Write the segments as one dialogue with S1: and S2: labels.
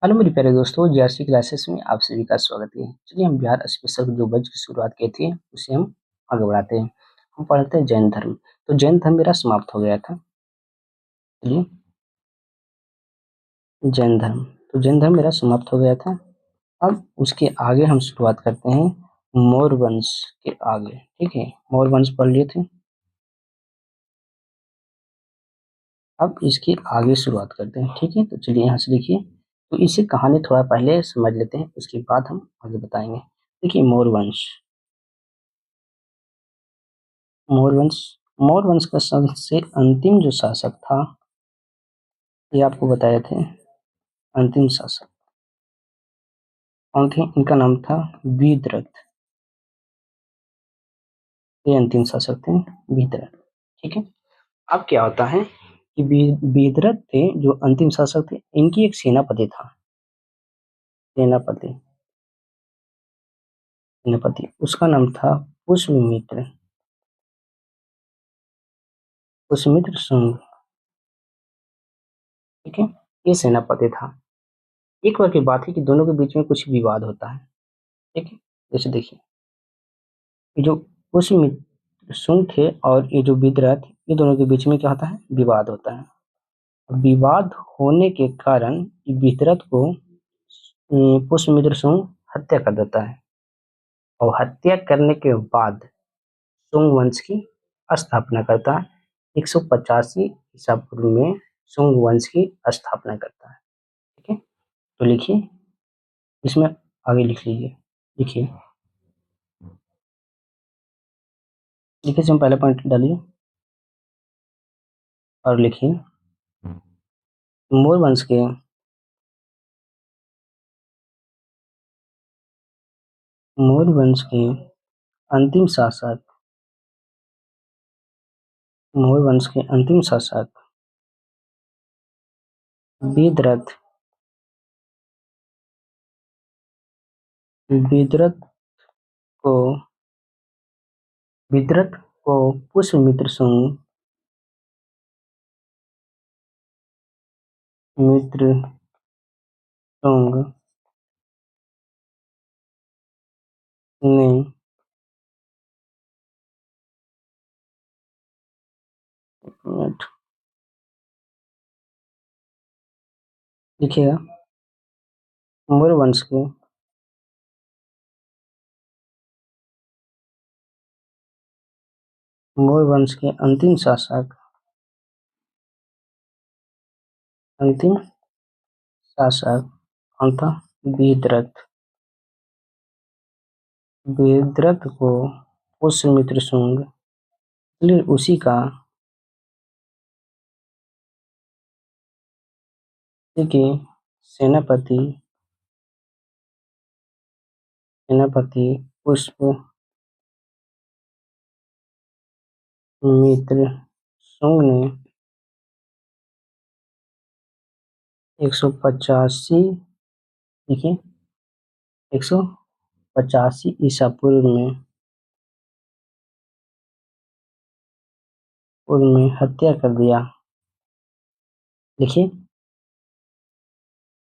S1: Hello मेरे प्यारे दोस्तों, जीआरसी क्लासेस में आप सभी का स्वागत है। चलिए हम बिहार स्पेशल जो बैच की शुरुआत की थी उसे हम आगे बढ़ाते हैं। हम पढ़ते हैं जैन धर्म। तो जैन धर्म मेरा समाप्त हो गया था। चलिए, जैन धर्म। तो जैन धर्म मेरा समाप्त हो गया था। अब उसके आगे हम शुरुआत करते हैं मौर्य वंश के आगे। ठीक है, मौर्य वंश पढ़ लिए थे। अब इसके आगे शुरुआत करते हैं। ठीक है, तो चलिए यहाँ से देखिए। तो इसे कहानी थोड़ा पहले समझ लेते हैं, उसके बाद हम आगे बताएंगे। देखिए, मौर्य वंश। मौर्य वंश का सबसे अंतिम जो शासक था, ये आपको बताए थे। अंतिम शासक कौन थे? इनका नाम था विदरथ। ये अंतिम शासक थे, विदरथ। ठीक है। अब क्या होता है कि विदरथ थे जो अंतिम शासक थे, इनकी एक सेनापति था। सेनापति सेनापति उसका नाम था पुष्यमित्र। पुष्यमित्र शुंग। ठीक है, ये सेनापति था। एक बार की बात है कि दोनों के बीच में कुछ विवाद होता है। ठीक है, जैसे देखिए, ये जो पुष्यमित्र शुंग थे और ये जो विदरथ, ये दोनों के बीच में क्या होता है? विवाद होता है। विवाद होने के कारण विदरथ को पुष्यमित्र शुंग हत्या कर देता है। और हत्या करने के बाद शुंग वंश की स्थापना करता है। 185 ईसा पूर्व में शुंग वंश की स्थापना करता है। ठीक है, तो लिखिए, इसमें आगे लिख लीजिए। लिखिए, लिखिए, इसमें पहले पॉइंट डालिए और लिखिए, मौर्य वंश के मौर्य वंश के अंतिम शासक मौर्य वंश के अंतिम शासक विदरथ विदरथ को विदरथ को पुष्यमित्र शुंग मित्र शुंग ने लिखिएगा, मौर्य वंश के मौर्य वंश के अंतिम शासक कौन था? विदरथ। विदरथ को पुष्यमित्र शुंग, इसलिए उसी का के सेनापति सेनापति पुष्यमित्र शुंग ने 185, देखिए, 185 ईसा पूर्व में हत्या कर दिया। देखिए,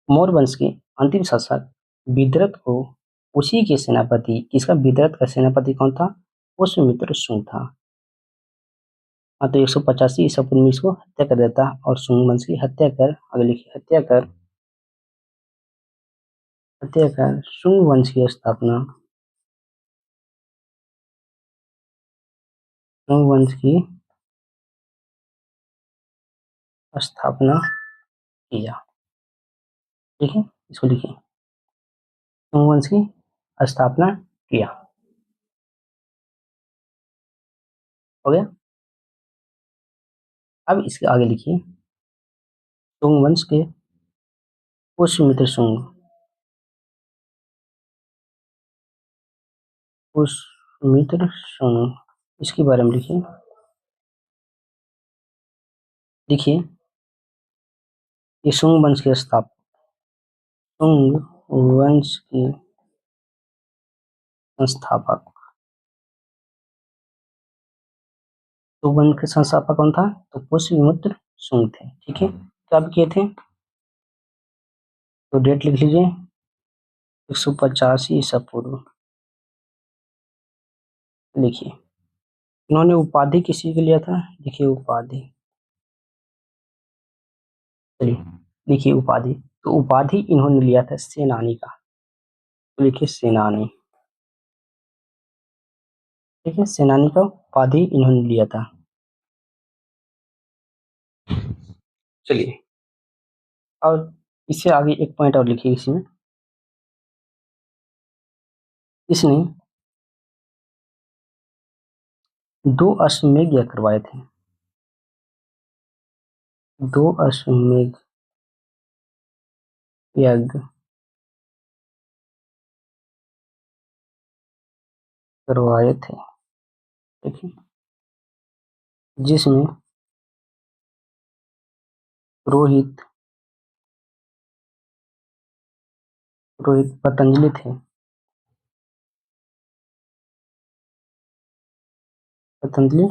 S1: मौर्य वंश के अंतिम शासक विदरथ को उसी के सेनापति, किसका? विदरथ का सेनापति कौन था? पुष्यमित्र शुंग था। हाँ, तो 185 ईसा पूर्व में इसको हत्या कर देता और शुंग वंश की हत्या कर, आगे लिखिए, हत्या कर शुंग वंश की स्थापना, शुंग वंश की स्थापना किया। ठीक है, इसको लिखिए, शुंग वंश की स्थापना किया। हो गया। अब इसके आगे लिखिए, शुंग वंश के पुष्यमित्र शुंग, पुष्यमित्र शुंग, इसके बारे में लिखिए। देखिए, ये शुंग वंश के शुंग वंश के संस्थापक, शुंग वंश के संस्थापक कौन था? तो पुष्यमित्र शुंग थे। ठीक है, तो अब किए थे तो डेट लिख लीजिए 185 ईसा पूर्व। लिखिए इन्होंने उपाधि किसी को लिया था, देखिए उपाधि, चलिए लिखिए उपाधि, तो उपाधि इन्होंने लिया था सेनानी का, तो लिखिए सेनानी। ठीक है, सेनानी का उपाधि इन्होंने लिया था। चलिए और इससे आगे एक पॉइंट और लिखिए इसमें, इसने 2 अश्वमेध यज्ञ करवाए थे, 2 अश्वमेध यज्ञ करवाए थे। ठीक है, जिसमें पुरोहित पुरोहित पतंजलि थे, पतंजलि।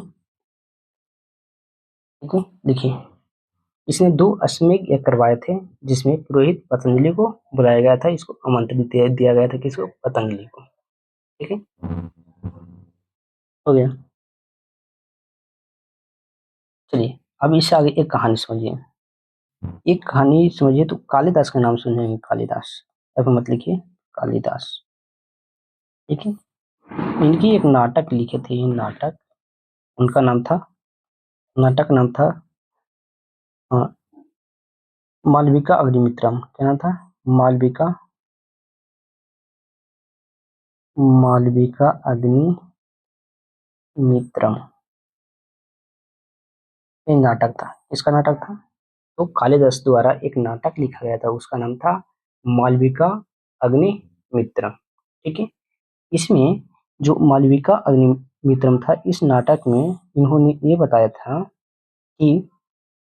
S1: ठीक है, देखिए इसने 2 अश्वमेध यज्ञ करवाए थे, जिसमें पुरोहित पतंजलि को बुलाया गया था, इसको आमंत्रित दिया गया था, किसको, पतंजलि को। ठीक है, हो गया। चलिए अब इससे आगे एक कहानी समझिए, एक कहानी समझिए तो कालिदास का नाम सुने हैं, कालिदास, अब मत लिखिए कालिदास। ठीक है, इनकी एक नाटक लिखे थे, ये नाटक, उनका नाम था, नाटक नाम था अ, मालविका अग्निमित्रम। क्या नाम था, मालविका, मालविका अग्निमित्रम, ये नाटक था। इसका नाटक था, तो कालिदास द्वारा एक नाटक लिखा गया था, उसका नाम था मालविका अग्निमित्रम। ठीक है, इसमें जो मालविका अग्निमित्रम था, इस नाटक में इन्होंने ये बताया था कि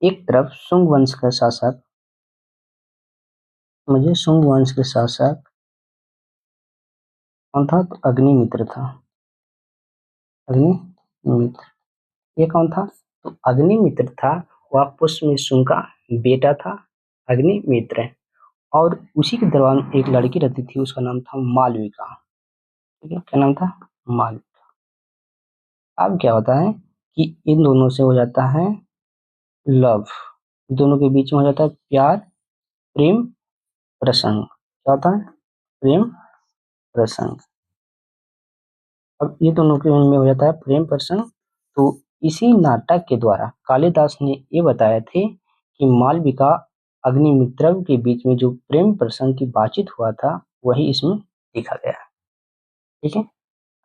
S1: एक तरफ शुंग वंश का शासक, मुझे शुंग वंश के शासक कौन था, तो अग्निमित्र था, अग्निमित्र। ये कौन था, तो अग्निमित्र था, वह पुष्य शुंग का बेटा था, अग्निमित्र। और उसी के दरबार में एक लड़की रहती थी, उसका नाम था मालविका। ठीक है, क्या नाम था, मालविका। अब क्या होता है कि इन दोनों से हो जाता है लव, दोनों के बीच में हो जाता है प्यार, प्रेम प्रसंग। क्या होता है, प्रेम प्रसंग। अब ये दोनों के में हो जाता है प्रेम प्रसंग। तो इसी नाटक के द्वारा कालिदास ने ये बताए थे कि मालविका अग्निमित्र के बीच में जो प्रेम प्रसंग की बातचीत हुआ था, वही इसमें लिखा गया है। ठीक है,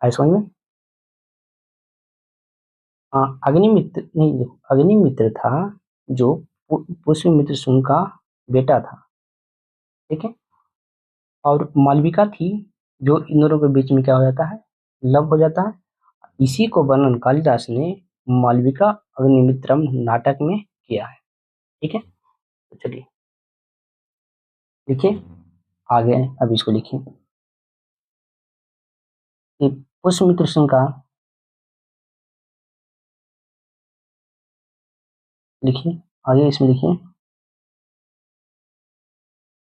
S1: आए समझ में। हाँ, अग्निमित्र नहीं, देखो अग्निमित्र था जो पुष्यमित्र शुंग का बेटा था। ठीक है, और मालविका थी जो इन दोनों के बीच में क्या हो जाता है, लव हो जाता है। इसी को वर्णन कालिदास ने मालविका अग्निमित्रम नाटक में किया है। ठीक है, तो चलिए लिखिए आगे, अब इसको लिखिए कि पुष्यमित्र सिंह का, लिखिए आगे इसमें लिखिए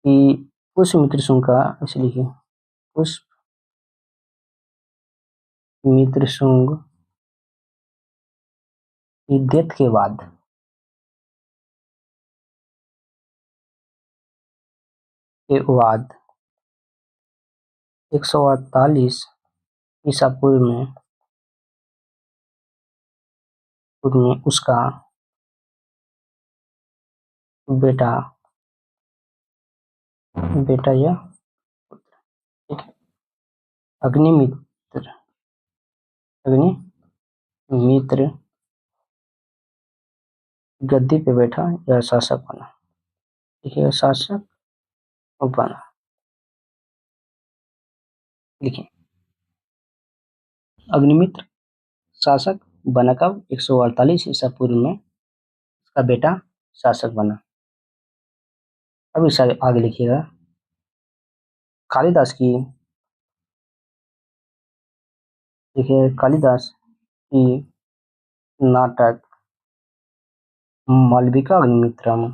S1: कि पुष्यमित्र सिंह का, ऐसे लिखिए पुष्यमित्र सिंह की डेथ के बाद, के बाद 148 ईसा पूर्व में उसका बेटा, बेटा या अग्निमित्र, अग्निमित्र गद्दी पे बैठा या शासक बना। देखिए शासक बना, लिखिए अग्निमित्र शासक बना कब, 148 ईसा पूर्व में उसका बेटा शासक बना। अब इस आगे लिखिएगा कालिदास की, देखिए कालिदास की नाटक मालविका अग्निमित्रम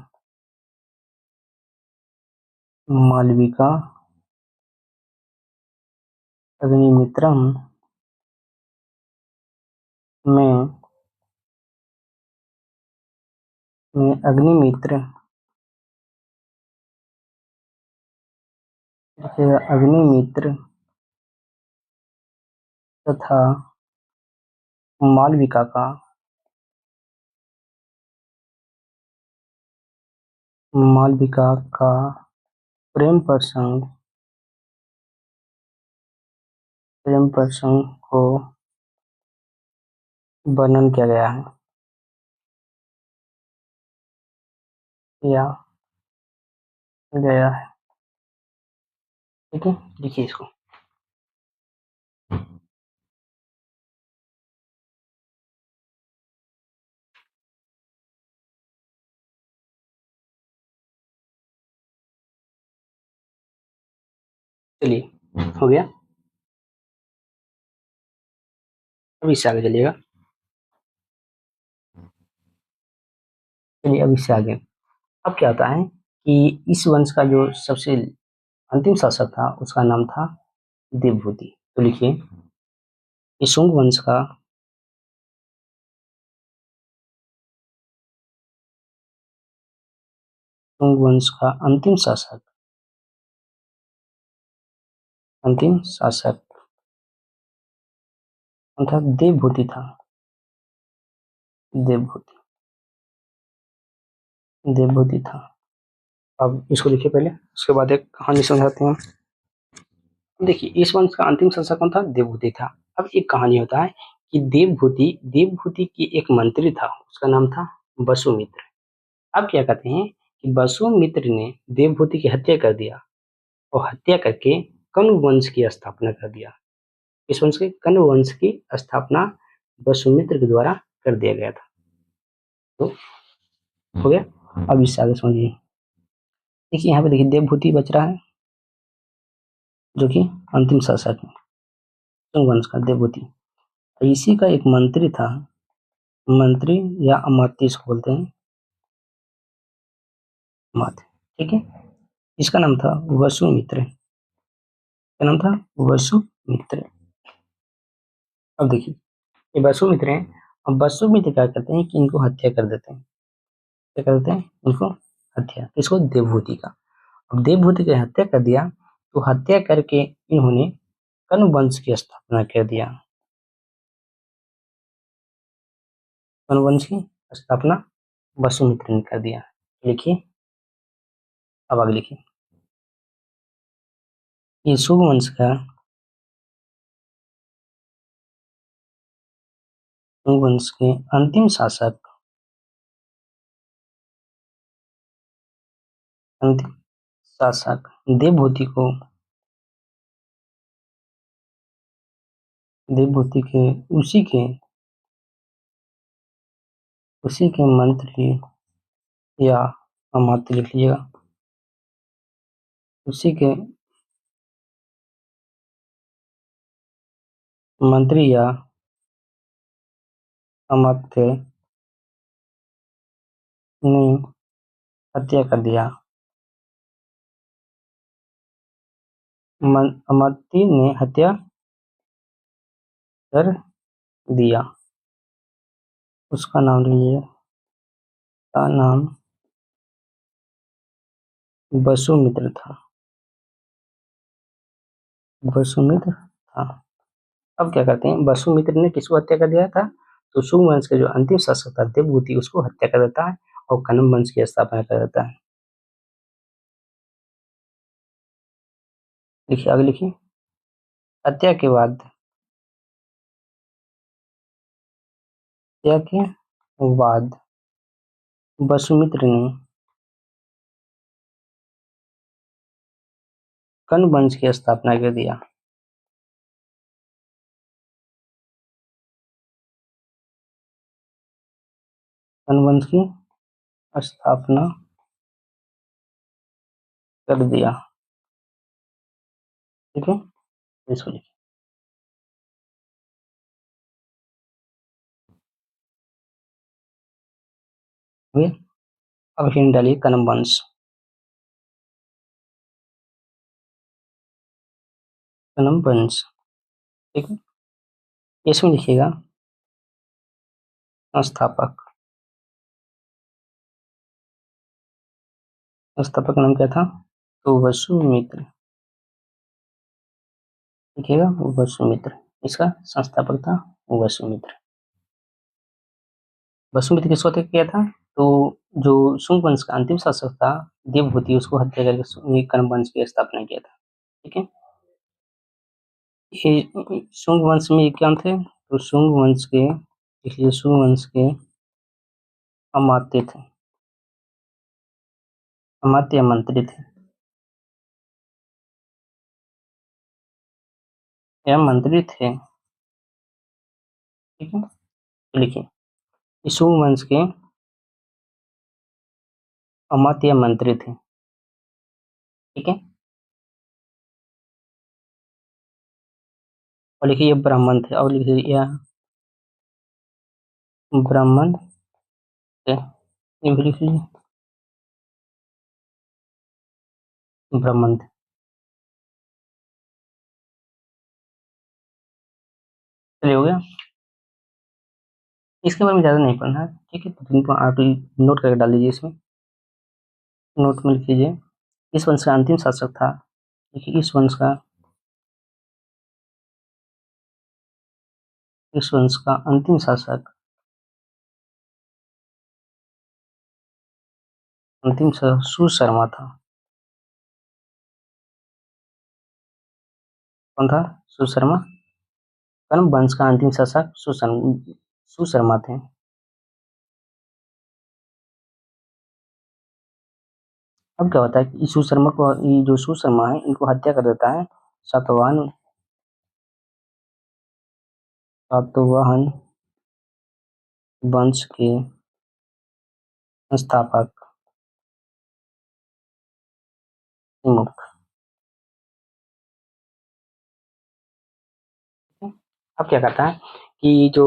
S1: मालविका अग्निमित्रम में अग्निमित्र अग्निमित्र तथा मालविका का मालविका का प्रेम प्रसंग को वर्णन किया गया है या गया है। ठीक है, लिखिए इसको। चलिए, हो गया। अब इससे आगे चलिएगा। चलिए, अब इससे आगे अब क्या होता है कि इस वंश का जो सबसे अंतिम शासक था उसका नाम था देवभूति। तो लिखिए, ये शुंग वंश का अंतिम शासक अर्थात देवभूति था। देवभूति देवभूति था। अब इसको लिखिए पहले, उसके बाद एक कहानी समझाते हैं। देखिए, इस वंश का अंतिम शासक कौन था? देवभूति था। अब एक कहानी होता है कि देवभूति की एक मंत्री था, उसका नाम था वसुमित्र। अब क्या कहते हैं कि वसुमित्र ने देवभूति की हत्या कर दिया और हत्या करके कण्व वंश की स्थापना कर दिया। इस वंश के कण्व वंश की स्थापना वसुमित्र के द्वारा कर दिया गया था। तो हो गया। अब इससे आगे समझिए। देखिए, यहाँ पे देखिए देवभूति बच रहा है जो कि अंतिम शासक है शुंग वंश का, देवभूति। इसी का एक मंत्री था, मंत्री या अमात्य इसको बोलते हैं, अमात्य। ठीक है, इसका नाम था वसुमित्र। क्या नाम था? वसुमित्र। अब देखिए, ये वसुमित्र हैं। अब वसुमित्र क्या करते हैं कि इनको हत्या कर देते हैं। क्या करते हैं? इनको हत्या, किसको? देवभूति का। अब देवभूति की हत्या कर दिया, तो हत्या करके इन्होंने कण्व वंश की स्थापना कर दिया। कण्व वंश की स्थापना वसुमित्र ने कर दिया। लिखिए, अब आगे लिखिए। ये शुंग वंश का शुंग वंश के अंतिम शासक देवभूति के उसी के मंत्री या अमात्य लिख लीजिएगा। उसी के मंत्री या अमात्य ने हत्या कर दिया। अमात्य ने हत्या कर दिया। उसका नाम लीजिए, का नाम वसुमित्र था। वसुमित्र था। अब क्या करते हैं, वसुमित्र ने किसको हत्या कर दिया था? तो शुंग वंश के जो अंतिम शासक था देवभूति, उसको हत्या कर देता है और कण्व वंश की स्थापना कर देता है। लिखिए, आगे लिखिए। हत्या के बाद वसुमित्र ने कण्व वंश की स्थापना कर दिया। कण्व वंश की स्थापना कर दिया। ठीक है, इसको लिखिए। अब हिंट डालिए, कण्व वंश। कनम वंश, ठीक है। इसमें लिखिएगा संस्थापक, संस्थापक का नाम क्या था? तो वसुमित्र, लिखिएगा वसुमित्र, इसका संस्थापक था वसुमित्र। वसुमित्र किसको हत्या किया था? तो जो शुंग वंश का अंतिम शासक था देवभूति, उसको हत्या करके कनम वंश की स्थापना किया था, ठीक है। ये शुंग वंश में क्या थे? तो शुंग वंश के, इसलिए शुंग वंश के अमात्य थे, अमात्य मंत्री थे या मंत्री थे, ठीक है। तो लिखिए शुंग वंश के अमात्य मंत्री थे, ठीक है। और लिखिए ये ब्राह्मण थे, और लिखिए यह ब्राह्मण थे, ये भी लिख लीजिए ब्राह्मण थे। चलिए हो गया, इसके बारे में ज़्यादा नहीं पढ़ना है, ठीक है। तो इनको आप नोट करके डाल लीजिए इसमें, नोट में लिख लीजिए। इस वंश का अंतिम शासक था, देखिए इस वंश का अंतिम शासक, अंतिम सुशर्मा था। कौन था? सुशर्मा। कर्ण वंश का अंतिम शासक सुशर्मा थे। अब क्या होता है कि सुशर्मा को, ये जो सुशर्मा है इनको हत्या कर देता है सातवाहन, सातवाहन वंश के संस्थापक तिमुक। अब क्या करता है कि जो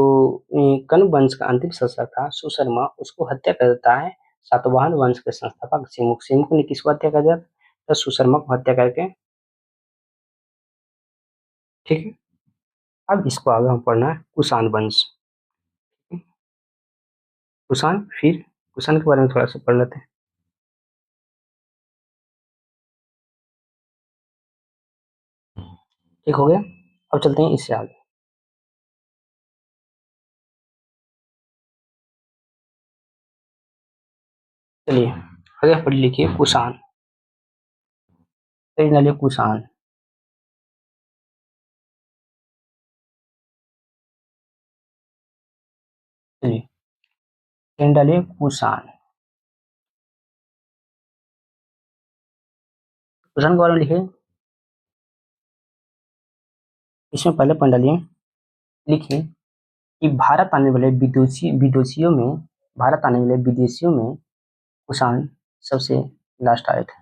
S1: कण्व वंश का अंतिम शासक था सुशर्मा, उसको हत्या कर देता है सातवाहन वंश के संस्थापक सिमुक। सिमुक ने किसको हत्या कर दिया? तो सुशर्मा को हत्या करके, ठीक है। अब इसको आगे हम पढ़ना है कुषाण वंश, कुषाण, फिर कुषाण के बारे में थोड़ा सा पढ़ लेते हैं। ठीक हो गया, अब चलते हैं इससे आगे। चलिए आगे पढ़ लिखिए कुषाण, पेज डालिए कुषाण, चलिए पेज डालिए कुषाण। कुषाण के बारे में लिखिए, इसमें पहले पॉइंट डालिए, लिखिए कि भारत आने वाले विदेशियों में कुषाण सबसे लास्ट आए थे।